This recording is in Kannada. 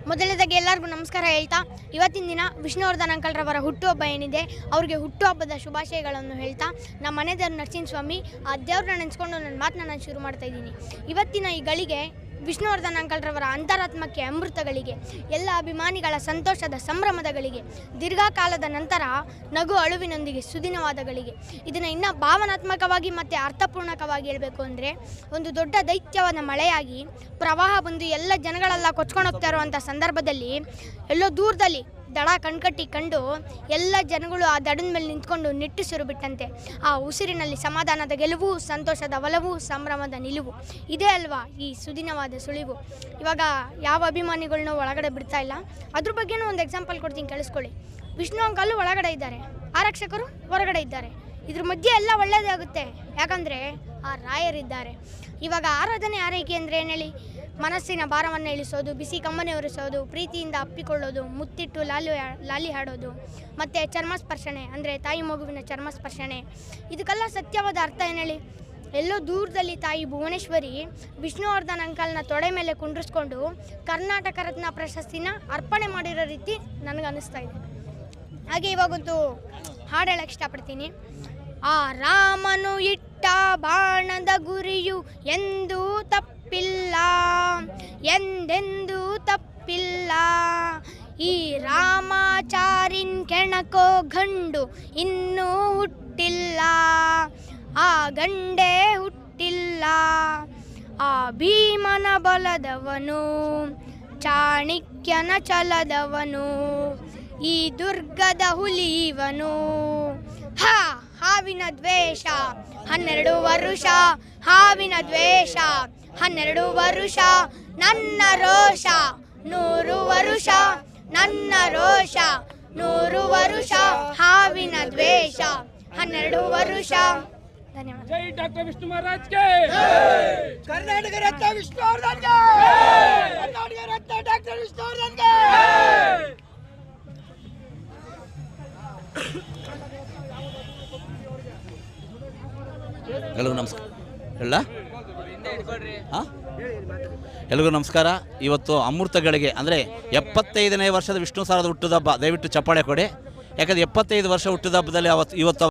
ಮೊದಲನೇದಾಗಿ ಎಲ್ಲರಿಗೂ ನಮಸ್ಕಾರ ಹೇಳ್ತಾ ಇವತ್ತಿನ ದಿನ ವಿಷ್ಣುವರ್ಧನ್ ಅಂಕಲ್ರವರ ಹುಟ್ಟುಹಬ್ಬ ಏನಿದೆ ಅವ್ರಿಗೆ ಹುಟ್ಟುಹಬ್ಬದ ಶುಭಾಶಯಗಳನ್ನು ಹೇಳ್ತಾ ನಮ್ಮ ಮನೆ ದೇವ್ರ ನರಸಿಂಹಸ್ವಾಮಿ ಆ ದೇವ್ರನ್ನ ನೆನೆಸ್ಕೊಂಡು ನನ್ನ ಮಾತನ್ನ ನಾನು ಶುರು ಮಾಡ್ತಾ ಇದ್ದೀನಿ. ಇವತ್ತಿನ ಈ ಗಳಿಗೆ ವಿಷ್ಣುವರ್ಧನ್ ಅಂಕಲ್ರವರ ಅಂತರಾತ್ಮಕ್ಕೆ ಅಮೃತಗಳಿಗೆ ಎಲ್ಲ ಅಭಿಮಾನಿಗಳ ಸಂತೋಷದ ಸಂಭ್ರಮದಗಳಿಗೆ ದೀರ್ಘಕಾಲದ ನಂತರ ನಗು ಅಳುವಿನೊಂದಿಗೆ ಸುದಿನವಾದಗಳಿಗೆ ಇದನ್ನು ಇನ್ನೂ ಭಾವನಾತ್ಮಕವಾಗಿ ಮತ್ತು ಅರ್ಥಪೂರ್ಣಕವಾಗಿ ಹೇಳಬೇಕು ಅಂದರೆ ಒಂದು ದೊಡ್ಡ ದೈತ್ಯವಾದ ಮಳೆಯಾಗಿ ಪ್ರವಾಹ ಬಂದು ಎಲ್ಲ ಜನಗಳೆಲ್ಲ ಕೊಚ್ಕೊಂಡು ಹೋಗ್ತಾ ಇರುವಂಥ ಸಂದರ್ಭದಲ್ಲಿ ಎಲ್ಲೋ ದೂರದಲ್ಲಿ ದಡ ಕಣ್ಕಟ್ಟಿ ಕಂಡು ಎಲ್ಲ ಜನಗಳು ಆ ದಡದ ಮೇಲೆ ನಿಂತ್ಕೊಂಡು ನಿಟ್ಟುಸಿರು ಬಿಟ್ಟಂತೆ ಆ ಉಸಿರಿನಲ್ಲಿ ಸಮಾಧಾನದ ಗೆಲುವು, ಸಂತೋಷದ ಒಲವು, ಸಂಭ್ರಮದ ನಿಲುವು ಇದೇ ಅಲ್ವಾ ಈ ಸುದಿನವಾದ ಸುಳಿವು. ಇವಾಗ ಯಾವ ಅಭಿಮಾನಿಗಳನ್ನೂ ಒಳಗಡೆ ಬಿಡ್ತಾ ಇಲ್ಲ. ಅದ್ರ ಬಗ್ಗೆನೂ ಒಂದು ಎಕ್ಸಾಂಪಲ್ ಕೊಡ್ತೀನಿ, ಕೇಳಿಸ್ಕೊಳ್ಳಿ. ವಿಷ್ಣು ಅಂಕಲ್ ಒಳಗಡೆ ಇದ್ದಾರೆ, ಆರಕ್ಷಕರು ಹೊರಗಡೆ ಇದ್ದಾರೆ. ಇದ್ರ ಮಧ್ಯೆ ಎಲ್ಲ ಒಳ್ಳೆಯದೇ ಆಗುತ್ತೆ, ಯಾಕಂದರೆ ಆ ರಾಯರಿದ್ದಾರೆ. ಇವಾಗ ಆರಾಧನೆ ಆರೈಕೆ ಅಂದರೆ ಏನು ಹೇಳಿ? ಮನಸ್ಸಿನ ಭಾರವನ್ನು ಇಳಿಸೋದು, ಬಿಸಿ ಕಮ್ಮನೆ ಒರೆಸೋದು, ಪ್ರೀತಿಯಿಂದ ಅಪ್ಪಿಕೊಳ್ಳೋದು, ಮುತ್ತಿಟ್ಟು ಲಾಲಿ ಹಾಡೋದು, ಮತ್ತು ಚರ್ಮಸ್ಪರ್ಶನೆ ಅಂದರೆ ತಾಯಿ ಮಗುವಿನ ಚರ್ಮಸ್ಪರ್ಶನೆ. ಇದಕ್ಕೆಲ್ಲ ಸತ್ಯವಾದ ಅರ್ಥ ಏನು ಹೇಳಿ? ಎಲ್ಲೋ ದೂರದಲ್ಲಿ ತಾಯಿ ಭುವನೇಶ್ವರಿ ವಿಷ್ಣುವರ್ಧನ್ ಅಂಕಲ್ನ ತೊಡೆ ಮೇಲೆ ಕುಂಡ್ರಿಸ್ಕೊಂಡು ಕರ್ನಾಟಕ ರತ್ನ ಪ್ರಶಸ್ತಿನ ಅರ್ಪಣೆ ಮಾಡಿರೋ ರೀತಿ ನನಗನ್ನಿಸ್ತಾ ಇದೆ. ಹಾಗೆ ಇವಾಗಂತೂ ಹಾಡು ಹೇಳಕ್ಕೆ ಇಷ್ಟಪಡ್ತೀನಿ. ಆ ರಾಮನು ಇಟ್ಟ ಬಾಣದ ಗುರಿಯು ಎಂದೂ ತಪ್ಪಿಲ್ಲ, ಎಂದೆಂದೂ ತಪ್ಪಿಲ್ಲ. ಈ ರಾಮಾಚಾರಿನ್ ಕೆಣಕೋ ಗಂಡು ಇನ್ನೂ ಹುಟ್ಟಿಲ್ಲ, ಆ ಗಂಡೇ ಹುಟ್ಟಿಲ್ಲ. ಆ ಭೀಮನ ಬಲದವನು, ಚಾಣಕ್ಯನ ಛಲದವನು, ಈ ದುರ್ಗದ ಹುಲಿಯವನು. ಹಾವಿನ ದ್ವೇಷ 12 ವರುಷ, ಹಾವಿನ ದ್ವೇಷ 12 ವರುಷ, ನನ್ನ ರೋಷ 100 ವರುಷ, ನನ್ನ ರೋಷ 100 ವರುಷ, ಹಾವಿನ ದ್ವೇಷ 12 ವರುಷ. ಧನ್ಯವಾದ. ಜೈ ಡಾಕ್ಟರ್ ವಿಷ್ಣು ಮಹಾರಾಜ್ ಗೆ, ಕರ್ನಾಟಕ ರತ್ನ ವಿಷ್ಣುವರ್ಧನ್ ಗೆ, ಕರ್ನಾಟಕ ರತ್ನ ಡಾಕ್ಟರ್ ವಿಷ್ಣುವರ್ಧನ್ ಗೆ. ಎಲ್ಲರಿಗೂ ನಮಸ್ಕಾರ. ಎಲ್ರಿಗೂ ನಮಸ್ಕಾರ. ಇವತ್ತು ಅಮೃತಗಳಿಗೆ ಅಂದರೆ 75ನೇ ವರ್ಷದ ವಿಷ್ಣು ಸಹಸ್ರದ ಹುಟ್ಟುಹಬ್ಬ. ದಯವಿಟ್ಟು ಚಪ್ಪಾಳೆ ಕೊಡಿ, ಯಾಕಂದರೆ 75 ವರ್ಷ ಹುಟ್ಟುಹಬ್ಬದಲ್ಲಿ ಇವತ್ತು